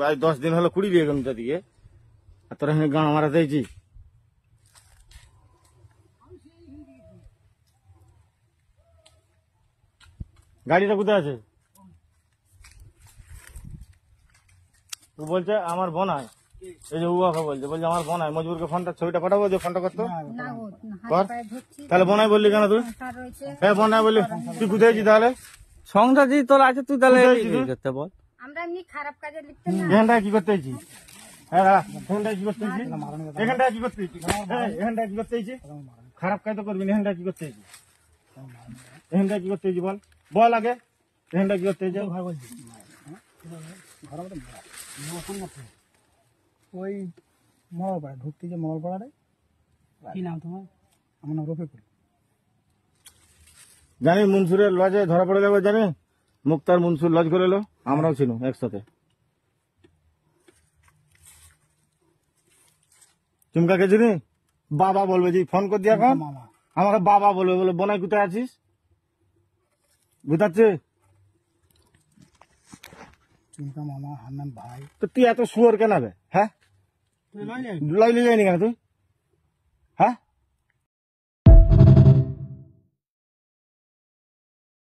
আজ 10 দিন হলো কুড়ি দিয়ে গেল দিকে, আর তোরা এখানে গাঁ মারা দিয়েছি। গাড়িটা কোথায় আছে? ও বলছে আমার বোনায়, এই যে উয়াকে বলছে আমার বোনায়। মজবুরকে ফোনটা ছবিটা পাঠাবো, যে ফোনটা করতো কর। তাহলে বোনায় বললি কেন তুই? হ্যাঁ বোনায় বললি, তুই কোথায় আছিস তাহলে? সংসার যদি তোর আছে তুই তাহলে কোথায় কি তুই? করতে বল। আমরা এমনি খারাপ কাজে লিখতে না। এখানটায় কি করতে আছিস? হ্যাঁ এখানটায় কি করতে আছিস? এখানটায় কি করতে আছিস? হ্যাঁ এখানটায় কি করতে আছিস? খারাপ কাজ তো করবি না। এখানটায় কি করতে আছিস? এখানটায় কি করতে আছিস বল, বল আগে। এখানটায় কি করতে আছিস? ওই মঙ্গলপাড়া ঢুকতে যে মঙ্গলপাড়াটাই। কি নাম তোমার? আমার নাম রফিকুল। জানি মনসুরের লজে ধরা পড়ে যাবো, জানি মুক্তার মনসুর লজ করে এলো, আমরাও ছিল একসাথে। তুমি কাকে চিনি? বাবা বলবে, যে ফোন কর দিয়ে এখন মামা আমাকে বাবা বলবে, বলে বোনাই কোথায় আছিস? বুঝাচ্ছে চুমকা মামা হান্নান ভাই। তো তুই এত শুয়োর কেন বে? হ্যাঁ লইলে যায়নি কেন তুই? হ্যাঁ